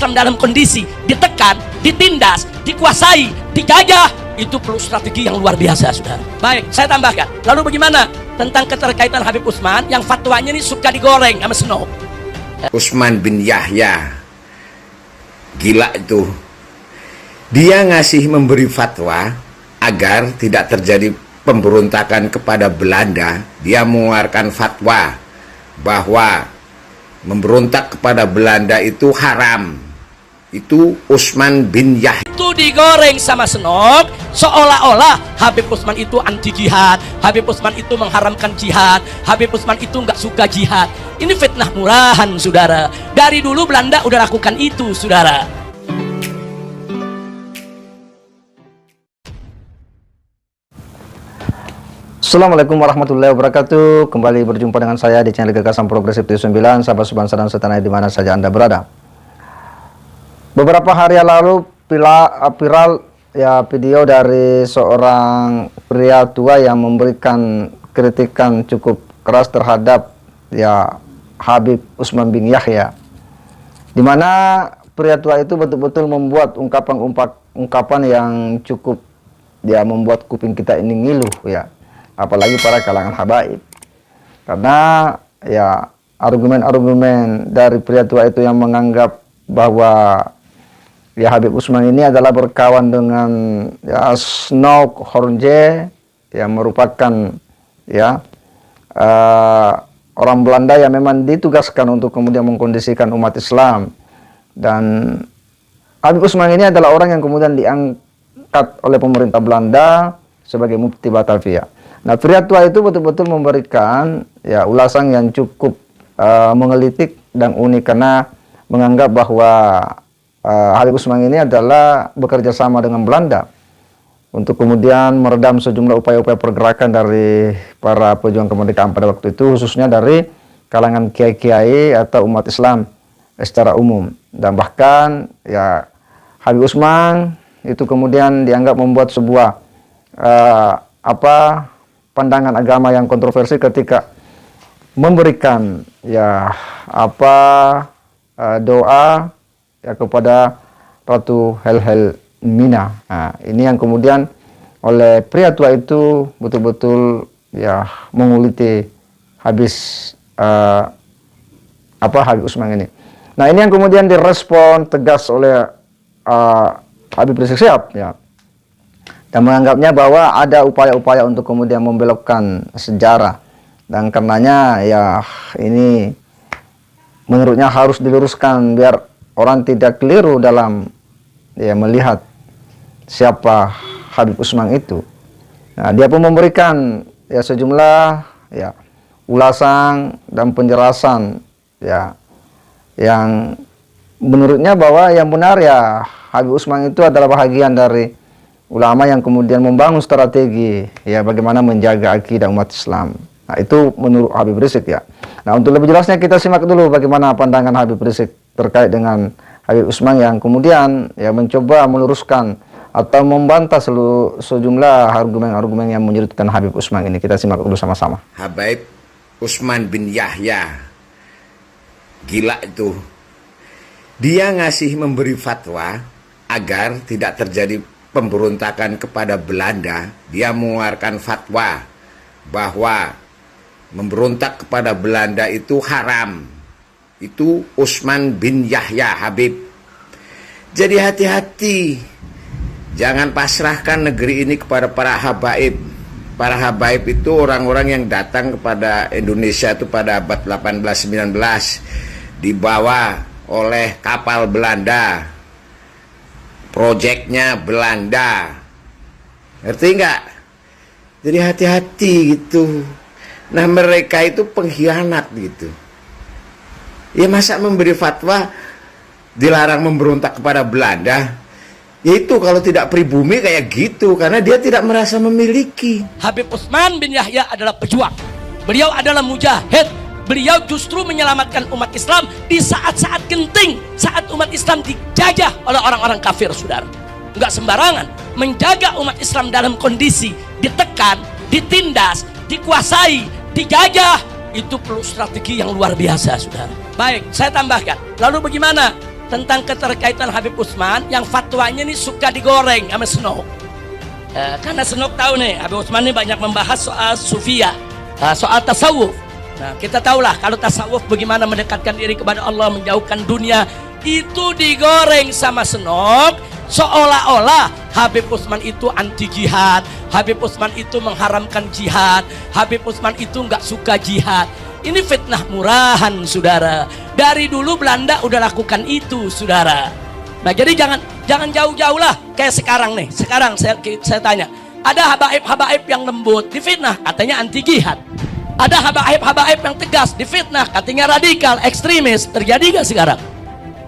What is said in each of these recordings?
Islam dalam kondisi ditekan, ditindas, dikuasai, dijajah, itu perlu strategi yang luar biasa, saudara. Baik, saya tambahkan. Lalu bagaimana tentang keterkaitan Habib Utsman yang fatwanya ini suka digoreng sama Snow? Utsman bin Yahya, gila itu. Dia memberi fatwa agar tidak terjadi pemberontakan kepada Belanda. Dia mengeluarkan fatwa bahwa memberontak kepada Belanda itu haram. Itu Utsman bin Yahya. Itu digoreng sama Senok seolah-olah Habib Utsman itu anti jihad, Habib Utsman itu mengharamkan jihad, Habib Utsman itu nggak suka jihad. Ini fitnah murahan, saudara. Dari dulu Belanda udah lakukan itu, saudara. Assalamualaikum warahmatullahi wabarakatuh. Kembali berjumpa dengan saya di channel Gagasan Progresif TV9. Sahabat sebangsa dan setanah di mana saja Anda berada. Beberapa hari yang lalu viral ya video dari seorang pria tua yang memberikan kritikan cukup keras terhadap ya Habib Utsman bin Yahya, di mana pria tua itu betul-betul membuat ungkapan yang cukup ya membuat kuping kita ini ngiluh ya, apalagi para kalangan habaib, karena ya argumen-argumen dari pria tua itu yang menganggap bahwa ya Habib Utsman ini adalah berkawan dengan ya Snow Hornje yang merupakan ya orang Belanda yang memang ditugaskan untuk kemudian mengkondisikan umat Islam. Dan Habib Utsman ini adalah orang yang kemudian diangkat oleh pemerintah Belanda sebagai mufti Batavia. Nah, pria tua itu betul-betul memberikan ya ulasan yang cukup menggelitik dan unik, karena menganggap bahwa Habib Utsman ini adalah bekerja sama dengan Belanda untuk kemudian meredam sejumlah upaya-upaya pergerakan dari para pejuang kemerdekaan pada waktu itu, khususnya dari kalangan kiai-kiai atau umat Islam secara umum. Dan bahkan ya Habib Utsman itu kemudian dianggap membuat sebuah pandangan agama yang kontroversi ketika memberikan ya doa ya kepada Ratu Hel Mina. Nah, ini yang kemudian oleh pria tua itu betul-betul ya menguliti habis Habib Utsman ini. Nah, ini yang kemudian direspon tegas oleh Habib Rizik Syihab ya, dan menganggapnya bahwa ada upaya-upaya untuk kemudian membelokkan sejarah, dan karenanya ya ini menurutnya harus diluruskan biar orang tidak keliru dalam ya melihat siapa Habib Utsman itu. Nah, dia pun memberikan ya sejumlah ya ulasan dan penjelasan ya yang menurutnya bahwa yang benar ya Habib Utsman itu adalah bahagian dari ulama yang kemudian membangun strategi ya bagaimana menjaga akidah umat Islam. Nah, itu menurut Habib Rizik ya. Nah, untuk lebih jelasnya kita simak dulu bagaimana pandangan Habib Rizik terkait dengan Habib Utsman yang kemudian ya mencoba meluruskan atau membantah sejumlah argumen-argumen yang menyudutkan Habib Utsman ini. Kita simak dulu sama-sama. Habib Utsman bin Yahya, gila itu. Dia memberi fatwa agar tidak terjadi pemberontakan kepada Belanda. Dia mengeluarkan fatwa bahwa memberontak kepada Belanda itu haram. Itu Utsman bin Yahya Habib. Jadi hati-hati, jangan pasrahkan negeri ini kepada para habaib. Para habaib itu orang-orang yang datang kepada Indonesia itu pada abad 18-19, dibawa oleh kapal Belanda, proyeknya Belanda, ngerti nggak? Jadi hati-hati gitu. Nah, mereka itu pengkhianat gitu. Ya masa memberi fatwa dilarang memberontak kepada Belanda? Yaitu kalau tidak pribumi kayak gitu, karena dia tidak merasa memiliki. Habib Utsman bin Yahya adalah pejuang. Beliau adalah mujahid. Beliau justru menyelamatkan umat Islam di saat-saat genting, saat umat Islam dijajah oleh orang-orang kafir, saudara. Enggak sembarangan menjaga umat Islam dalam kondisi ditekan, ditindas, dikuasai, dijajah. Itu perlu strategi yang luar biasa, saudara. Baik, saya tambahkan. Lalu bagaimana tentang keterkaitan Habib Utsman yang fatwanya ini suka digoreng sama Senok. Karena Senok tahu nih, Habib Utsman ini banyak membahas soal sufia, soal tasawuf. Nah, kita tahulah kalau tasawuf bagaimana mendekatkan diri kepada Allah, menjauhkan dunia, itu digoreng sama Senok seolah-olah Habib Utsman itu anti jihad, Habib Utsman itu mengharamkan jihad, Habib Utsman itu nggak suka jihad. Ini fitnah murahan, saudara. Dari dulu Belanda udah lakukan itu, saudara. Nah, jadi jangan jauh-jauh lah kayak sekarang nih. Sekarang saya tanya, ada habaib-habaib yang lembut difitnah katanya anti jihad. Ada habaib-habaib yang tegas difitnah katanya radikal, ekstremis. Terjadi gak sekarang?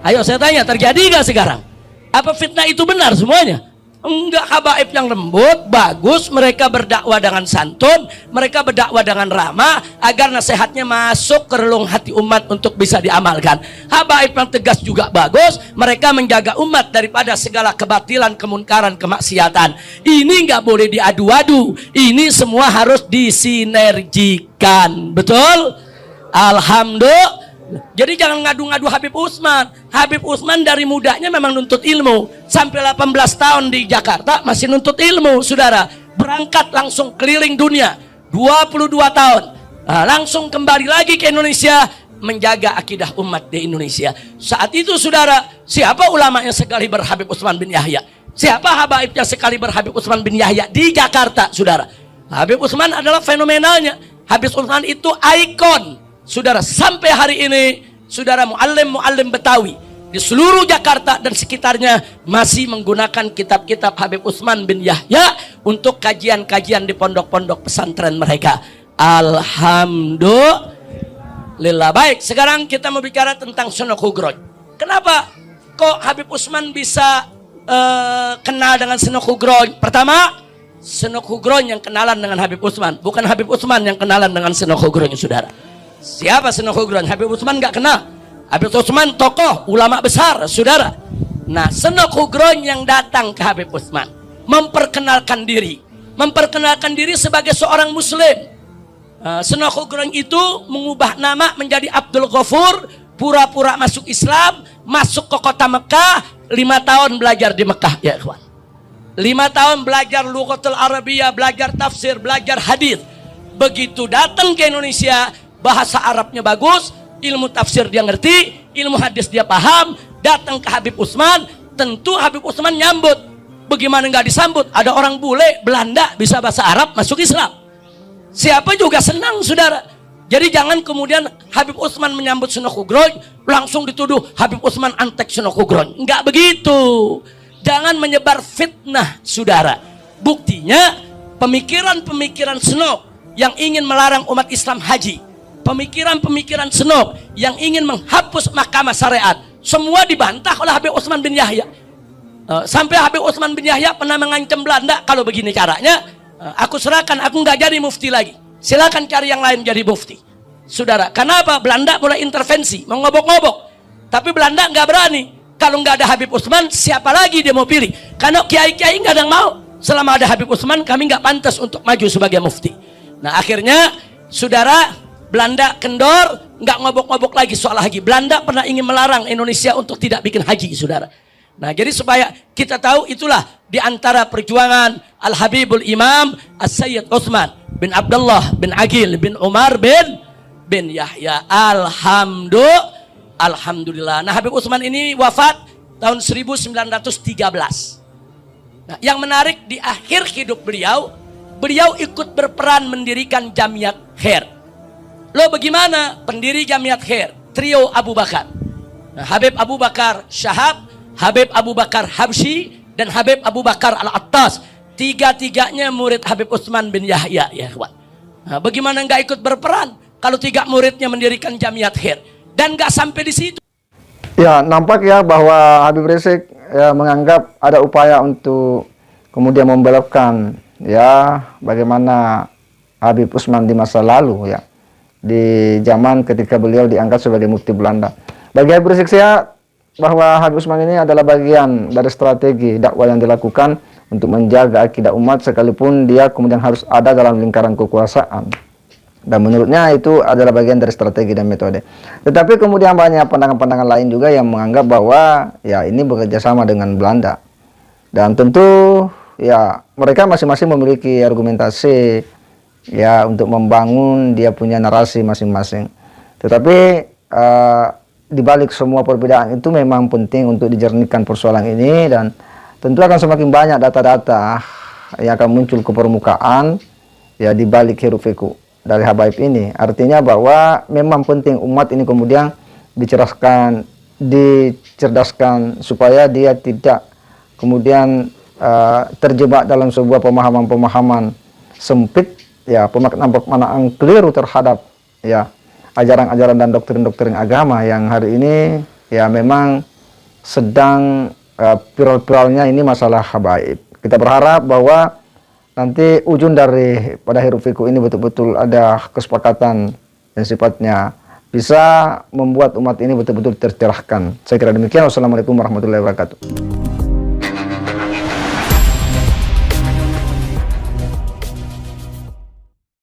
Ayo saya tanya, terjadi gak sekarang? Apa fitnah itu benar semuanya? Enggak, habaib yang lembut, bagus, mereka berdakwah dengan santun, mereka berdakwah dengan ramah, agar nasihatnya masuk ke relung hati umat untuk bisa diamalkan. Habaib yang tegas juga bagus, mereka menjaga umat daripada segala kebatilan, kemunkaran, kemaksiatan. Ini nggak boleh diadu-adu, ini semua harus disinergikan, betul? Alhamdulillah. Jadi jangan ngadu-ngadu Habib Utsman. Habib Utsman dari mudanya memang nuntut ilmu. Sampai 18 tahun di Jakarta masih nuntut ilmu, saudara. Berangkat langsung keliling dunia 22 tahun. Langsung kembali lagi ke Indonesia, menjaga akidah umat di Indonesia. Saat itu, saudara, siapa ulamanya sekali Habib Utsman bin Yahya? Siapa habaibnya sekali Habib Utsman bin Yahya di Jakarta, saudara? Habib Utsman adalah fenomenalnya. Habib Utsman itu ikon, saudara, sampai hari ini, saudara, muallim Betawi di seluruh Jakarta dan sekitarnya masih menggunakan kitab-kitab Habib Utsman bin Yahya untuk kajian-kajian di pondok-pondok pesantren mereka. Alhamdulillah. Baik, sekarang kita mau bicara tentang Senok Hugroy. Kenapa kok Habib Utsman bisa kenal dengan Senok Hugroy? Pertama, Senok Hugroy yang kenalan dengan Habib Utsman, bukan Habib Utsman yang kenalan dengan Senok Hugroy, saudara. Siapa Senok Hugroy? Habib Utsman nggak kenal. Habib Utsman tokoh ulama besar, saudara. Nah, Senok Hugroy yang datang ke Habib Utsman memperkenalkan diri sebagai seorang muslim. Senok Hugroy itu mengubah nama menjadi Abdul Ghafur, pura-pura masuk Islam, masuk ke kota Mekah, 5 tahun belajar di Mekah, ya ikhwan. 5 tahun belajar Lughatul Arabiyah, belajar tafsir, belajar hadis. Begitu datang ke Indonesia, bahasa Arabnya bagus, ilmu tafsir dia ngerti, ilmu hadis dia paham, datang ke Habib Utsman, tentu Habib Utsman nyambut. Bagaimana nggak disambut? Ada orang bule Belanda bisa bahasa Arab masuk Islam. Siapa juga senang, saudara. Jadi jangan kemudian Habib Utsman menyambut Senok Hugroy langsung dituduh Habib Utsman antek Senok Hugroy. Nggak begitu. Jangan menyebar fitnah, saudara. Buktinya pemikiran-pemikiran Senok yang ingin melarang umat Islam haji, pemikiran-pemikiran Senok yang ingin menghapus mahkamah syariat, semua dibantah oleh Habib Utsman bin Yahya. Sampai Habib Utsman bin Yahya pernah mengancam Belanda, kalau begini caranya, aku serahkan, aku nggak jadi mufti lagi. Silakan cari yang lain jadi mufti. Saudara, kenapa? Belanda mulai intervensi, mengobok-ngobok. Tapi Belanda nggak berani. Kalau nggak ada Habib Utsman, siapa lagi dia mau pilih? Karena kiai-kiai nggak ada yang mau. Selama ada Habib Utsman, kami nggak pantas untuk maju sebagai mufti. Nah, akhirnya, saudara, Belanda kendor, nggak ngobok-ngobok lagi soal haji. Belanda pernah ingin melarang Indonesia untuk tidak bikin haji, saudara. Nah, jadi supaya kita tahu, itulah di antara perjuangan Al-Habibul Imam As-Sayyid Utsman bin Abdullah bin Aqil bin Umar bin Yahya. Alhamdulillah. Nah, Habib Utsman ini wafat tahun 1913. Nah, yang menarik di akhir hidup beliau ikut berperan mendirikan Jamiat Khair. Lo bagaimana pendiri Jamiat Khair? Trio Abu Bakar. Nah, Habib Abu Bakar Syahab, Habib Abu Bakar Habsyi, dan Habib Abu Bakar Al-Attas. Tiga-tiganya murid Habib Utsman bin Yahya, ya kawan. Nah, bagaimana nggak ikut berperan kalau 3 muridnya mendirikan Jamiat Khair? Dan nggak sampai di situ. Ya, nampak ya bahwa Habib Rizik ya menganggap ada upaya untuk kemudian membelokkan ya bagaimana Habib Utsman di masa lalu ya, di zaman ketika beliau diangkat sebagai mufti Belanda. Bagi Habib Rizik saya bahwa Habib Utsman ini adalah bagian dari strategi dakwah yang dilakukan untuk menjaga akidah umat, sekalipun dia kemudian harus ada dalam lingkaran kekuasaan. Dan menurutnya itu adalah bagian dari strategi dan metode. Tetapi kemudian banyak pandangan-pandangan lain juga yang menganggap bahwa ya ini bekerja sama dengan Belanda. Dan tentu ya mereka masing-masing memiliki argumentasi ya untuk membangun dia punya narasi masing-masing. Tetapi di balik semua perbedaan itu memang penting untuk dijernihkan persoalan ini, dan tentu akan semakin banyak data-data yang akan muncul ke permukaan ya di balik hiruk-pikuk dari Habaib ini. Artinya bahwa memang penting umat ini kemudian dicerdaskan supaya dia tidak kemudian terjebak dalam sebuah pemahaman-pemahaman sempit, ya pemaknaan keliru terhadap ya ajaran-ajaran dan doktrin-doktrin agama yang hari ini ya memang sedang viral-viralnya ini masalah habaib. Kita berharap bahwa nanti ujung dari pada hiruk-pikuk ini betul-betul ada kesepakatan yang sifatnya bisa membuat umat ini betul-betul tercerahkan. Saya kira demikian. Wassalamualaikum warahmatullahi wabarakatuh.